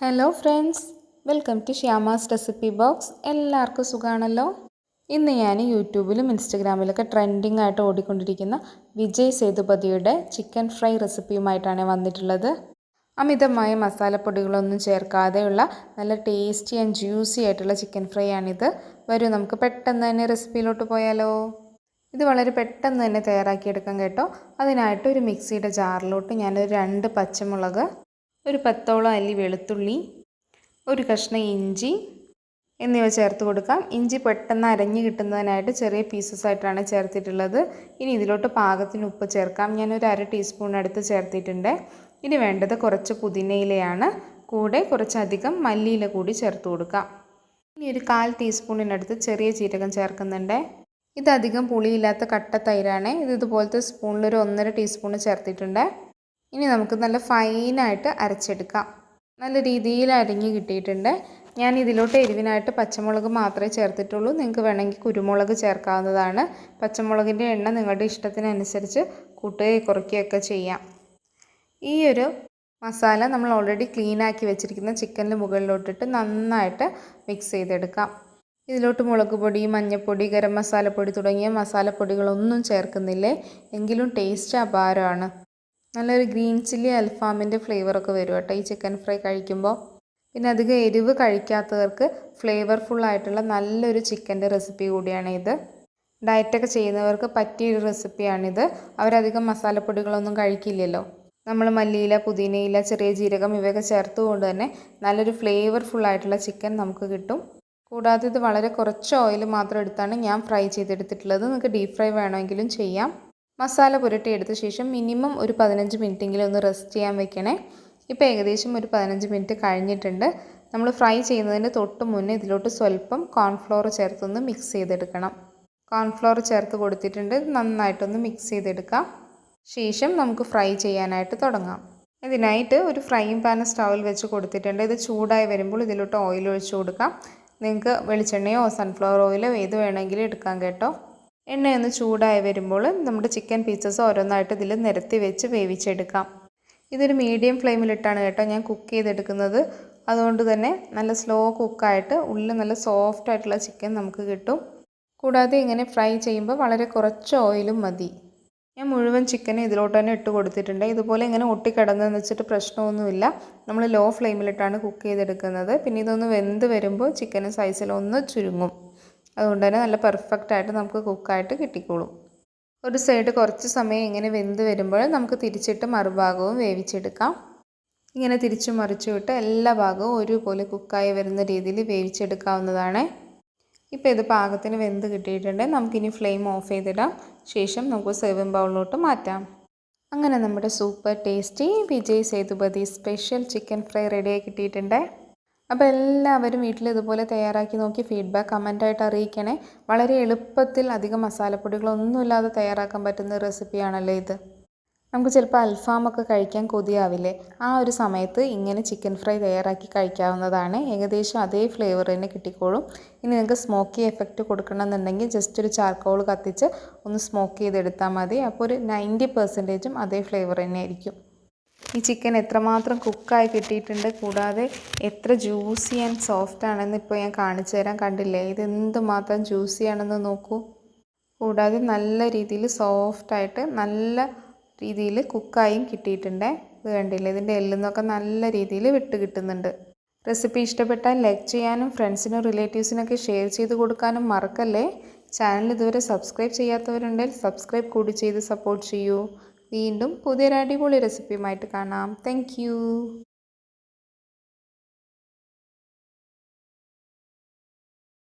Hello friends, welcome to Shyama's recipe box. എല്ലാവർക്കും സുഖമാണല്ലോ. ഇന്ന് ഞാൻ യൂട്യൂബിലും ഇൻസ്റ്റഗ്രാമിലൊക്കെ ട്രെൻഡിങ് ആയിട്ട് ഓടിക്കൊണ്ടിരിക്കുന്ന വിജയ് സേതുപതിയുടെ ചിക്കൻ ഫ്രൈ റെസിപ്പിയുമായിട്ടാണ് വന്നിട്ടുള്ളത്. അമിതമായ മസാലപ്പൊടികളൊന്നും ചേർക്കാതെയുള്ള നല്ല ടേസ്റ്റി ആൻഡ് ജ്യൂസി ആയിട്ടുള്ള ചിക്കൻ ഫ്രൈ ആണിത്. വരൂ നമുക്ക് പെട്ടെന്ന് തന്നെ റെസിപ്പിയിലോട്ട് പോയാലോ. ഇത് വളരെ പെട്ടെന്ന് തന്നെ തയ്യാറാക്കിയെടുക്കാം കേട്ടോ. അതിനായിട്ട് ഒരു മിക്സിയുടെ ജാറിലോട്ട് ഞാനൊരു 2 പച്ചമുളക്, ഒരു 10ഓളം അല്ലി വെളുത്തുള്ളി, ഒരു കഷ്ണം ഇഞ്ചി എന്നിവ ചേർത്ത് കൊടുക്കാം. ഇഞ്ചി പെട്ടെന്ന് അരഞ്ഞ് കിട്ടുന്നതിനായിട്ട് ചെറിയ പീസസ് ആയിട്ടാണ് ചേർത്തിട്ടുള്ളത്. ഇനി ഇതിലോട്ട് പാകത്തിന് ഉപ്പ് ചേർക്കാം. ഞാനൊരു 1/2 ടീസ്പൂൺ അടുത്ത് ചേർത്തിട്ടുണ്ട്. ഇനി വേണ്ടത് കുറച്ച് പുതിനയിലയാണ്. കൂടെ കുറച്ചധികം മല്ലിയില കൂടി ചേർത്ത് കൊടുക്കാം. ഇനി ഒരു 1/4 ടീസ്പൂണിനടുത്ത് ചെറിയ ജീരകം ചേർക്കുന്നുണ്ട്. ഇതധികം പുളിയില്ലാത്ത കട്ട തൈരാണ്. ഇതുപോലത്തെ സ്പൂണിൽ ഒരു 1.5 ടീസ്പൂൺ ചേർത്തിട്ടുണ്ട്. ഇനി നമുക്ക് നല്ല ഫൈനായിട്ട് അരച്ചെടുക്കാം. നല്ല രീതിയിൽ അരിഞ്ഞ് കിട്ടിയിട്ടുണ്ട്. ഞാൻ ഇതിലോട്ട് എരിവിനായിട്ട് പച്ചമുളക് മാത്രമേ ചേർത്തിട്ടുള്ളൂ. നിങ്ങൾക്ക് വേണമെങ്കിൽ കുരുമുളക് ചേർക്കാവുന്നതാണ്. പച്ചമുളകിൻ്റെ എണ്ണ നിങ്ങളുടെ ഇഷ്ടത്തിനനുസരിച്ച് കൂട്ടുകയോ കുറയ്ക്കുകയൊക്കെ ചെയ്യാം. ഈ ഒരു മസാല നമ്മൾ ഓൾറെഡി ക്ലീനാക്കി വെച്ചിരിക്കുന്ന ചിക്കനിൽ മുകളിലോട്ടിട്ട് നന്നായിട്ട് മിക്സ് ചെയ്തെടുക്കാം. ഇതിലോട്ട് മുളക് പൊടി, മഞ്ഞൾപ്പൊടി, ഗരം മസാലപ്പൊടി തുടങ്ങിയ മസാലപ്പൊടികളൊന്നും ചേർക്കുന്നില്ലേ. എങ്കിലും ടേസ്റ്റ് അപാരമാണ്. നല്ലൊരു ഗ്രീൻ ചില്ലി അൽഫാമിൻ്റെ ഫ്ലേവറൊക്കെ വരും കേട്ടോ ഈ ചിക്കൻ ഫ്രൈ കഴിക്കുമ്പോൾ. പിന്നെ അധികം എരിവ് കഴിക്കാത്തവർക്ക് ഫ്ലേവർഫുള്ളായിട്ടുള്ള നല്ലൊരു ചിക്കൻ്റെ റെസിപ്പി കൂടിയാണ് ഇത്. ഡയറ്റൊക്കെ ചെയ്യുന്നവർക്ക് പറ്റിയൊരു റെസിപ്പിയാണിത്. അവരധികം മസാലപ്പൊടികളൊന്നും കഴിക്കില്ലല്ലോ. നമ്മൾ മല്ലിയില, പുതിനയില, ചെറിയ ജീരകം ഇവയൊക്കെ ചേർത്തുകൊണ്ട് തന്നെ നല്ലൊരു ഫ്ലേവർഫുള്ളായിട്ടുള്ള ചിക്കൻ നമുക്ക് കിട്ടും. കൂടാതെ ഇത് വളരെ കുറച്ച് ഓയിൽ മാത്രം എടുത്താണ് ഞാൻ ഫ്രൈ ചെയ്തെടുത്തിട്ടുള്ളത്. നിങ്ങൾക്ക് ഡീപ് ഫ്രൈ വേണമെങ്കിലും ചെയ്യാം. മസാല പുരട്ടിയെടുത്ത ശേഷം മിനിമം ഒരു 15 മിനിറ്റെങ്കിലും ഒന്ന് റെസ്റ്റ് ചെയ്യാൻ വെക്കണേ. ഇപ്പോൾ ഏകദേശം ഒരു 15 മിനിറ്റ് കഴിഞ്ഞിട്ടുണ്ട്. നമ്മൾ ഫ്രൈ ചെയ്യുന്നതിന് തൊട്ട് മുന്നേ ഇതിലോട്ട് സ്വല്പം കോൺഫ്ലോർ ചേർത്തൊന്ന് മിക്സ് ചെയ്തെടുക്കണം. കോൺഫ്ലോർ ചേർത്ത് കൊടുത്തിട്ടുണ്ട്. നന്നായിട്ടൊന്ന് മിക്സ് ചെയ്തെടുക്കാം. ശേഷം നമുക്ക് ഫ്രൈ ചെയ്യാനായിട്ട് തുടങ്ങാം. ഇതിനായിട്ട് ഒരു ഫ്രൈയിങ് പാൻ സ്റ്റൗവിൽ വെച്ച് കൊടുത്തിട്ടുണ്ട്. ഇത് ചൂടായി വരുമ്പോൾ ഇതിലോട്ട് ഓയിൽ ഒഴിച്ച് കൊടുക്കാം. നിങ്ങൾക്ക് വെളിച്ചെണ്ണയോ സൺഫ്ലവർ ഓയിലോ ഏത് വേണമെങ്കിലും എടുക്കാം കേട്ടോ. എണ്ണയൊന്ന് ചൂടായി വരുമ്പോൾ നമ്മുടെ ചിക്കൻ പീസസ് ഓരോന്നായിട്ട് ഇതിൽ നിരത്തി വെച്ച് വേവിച്ചെടുക്കാം. ഇതൊരു മീഡിയം ഫ്ലെയിമിലിട്ടാണ് കേട്ടോ ഞാൻ കുക്ക് ചെയ്തെടുക്കുന്നത്. അതുകൊണ്ട് തന്നെ നല്ല സ്ലോ കുക്കായിട്ട് ഉള്ളിൽ നല്ല സോഫ്റ്റ് ആയിട്ടുള്ള ചിക്കൻ നമുക്ക് കിട്ടും. കൂടാതെ ഇങ്ങനെ ഫ്രൈ ചെയ്യുമ്പോൾ വളരെ കുറച്ച് ഓയിലും മതി. ഞാൻ മുഴുവൻ ചിക്കനും ഇതിലോട്ട് തന്നെ ഇട്ട് കൊടുത്തിട്ടുണ്ട്. ഇതുപോലെ ഇങ്ങനെ ഒട്ടിക്കിടന്നെന്ന് വെച്ചിട്ട് പ്രശ്നമൊന്നുമില്ല. നമ്മൾ ലോ ഫ്ലെയിമിലിട്ടാണ് കുക്ക് ചെയ്തെടുക്കുന്നത്. പിന്നെ ഇതൊന്ന് വെന്ത് വരുമ്പോൾ ചിക്കൻ സൈസിലൊന്ന് ചുരുങ്ങും. അതുകൊണ്ട് തന്നെ നല്ല പെർഫെക്റ്റായിട്ട് നമുക്ക് കുക്കായിട്ട് കിട്ടിക്കോളും. ഒരു സൈഡ് കുറച്ച് സമയം ഇങ്ങനെ വെന്ത് വരുമ്പോൾ നമുക്ക് തിരിച്ചിട്ട് മറുഭാഗവും വേവിച്ചെടുക്കാം. ഇങ്ങനെ തിരിച്ചു മറിച്ചു വിട്ട് എല്ലാ ഭാഗവും ഒരുപോലെ കുക്കായി വരുന്ന രീതിയിൽ വേവിച്ചെടുക്കാവുന്നതാണ്. ഇപ്പോൾ ഇത് പാകത്തിന് വെന്ത് കിട്ടിയിട്ടുണ്ട്. നമുക്കിനി ഫ്ലെയിം ഓഫ് ചെയ്തിടാം. ശേഷം നമുക്ക് സെർവിങ് ബൗളിലോട്ട് മാറ്റാം. അങ്ങനെ നമ്മുടെ super tasty Vijay Sethupathi special chicken fry റെഡിയായി കിട്ടിയിട്ടുണ്ട്. അപ്പോൾ എല്ലാവരും വീട്ടിൽ ഇതുപോലെ തയ്യാറാക്കി നോക്കി ഫീഡ്ബാക്ക് കമൻറ്റായിട്ട് അറിയിക്കണേ. വളരെ എളുപ്പത്തിൽ അധികം മസാലപ്പൊടികളൊന്നുമില്ലാതെ തയ്യാറാക്കാൻ പറ്റുന്ന റെസിപ്പിയാണല്ലോ ഇത്. നമുക്ക് ചിലപ്പോൾ അൽഫാമൊക്കെ കഴിക്കാൻ കൊതിയാവില്ലേ, ആ ഒരു സമയത്ത് ഇങ്ങനെ ചിക്കൻ ഫ്രൈ തയ്യാറാക്കി കഴിക്കാവുന്നതാണ്. ഏകദേശം അതേ ഫ്ലേവർ തന്നെ കിട്ടിക്കോളും. ഇനി നിങ്ങൾക്ക് സ്മോക്കി എഫക്റ്റ് കൊടുക്കണമെന്നുണ്ടെങ്കിൽ ജസ്റ്റ് ഒരു ചാർക്കോൾ കത്തിച്ച് ഒന്ന് സ്മോക്ക് ചെയ്തെടുത്താൽ മതി. അപ്പോൾ ഒരു 90% അതേ ഫ്ലേവർ തന്നെ ആയിരിക്കും. ഈ ചിക്കൻ എത്രമാത്രം കുക്കായി കിട്ടിയിട്ടുണ്ട്, കൂടാതെ എത്ര ജ്യൂസി ആൻഡ് സോഫ്റ്റ് ആണെന്ന് ഇപ്പോൾ ഞാൻ കാണിച്ചു തരാൻ. കണ്ടില്ലേ, ഇത് എന്തുമാത്രം ജ്യൂസി ആണെന്ന് നോക്കൂ. കൂടാതെ നല്ല രീതിയിൽ സോഫ്റ്റായിട്ട് നല്ല രീതിയിൽ കുക്കായും കിട്ടിയിട്ടുണ്ട്. ഇത് കണ്ടില്ലേ, ഇതിൻ്റെ എല്ലുന്നൊക്കെ നല്ല രീതിയിൽ വിട്ട് കിട്ടുന്നുണ്ട്. റെസിപ്പി ഇഷ്ടപ്പെട്ടാൽ ലൈക്ക് ചെയ്യാനും ഫ്രണ്ട്സിനും റിലേറ്റീവ്സിനൊക്കെ ഷെയർ ചെയ്ത് കൊടുക്കാനും മറക്കല്ലേ. ചാനൽ ഇതുവരെ സബ്സ്ക്രൈബ് ചെയ്യാത്തവരുണ്ടെങ്കിൽ സബ്സ്ക്രൈബ് കൂടി ചെയ്ത് സപ്പോർട്ട് ചെയ്യൂ. വീണ്ടും പുതിയൊരു അടിപൊളി റെസിപ്പിയുമായിട്ട് കാണാം. താങ്ക്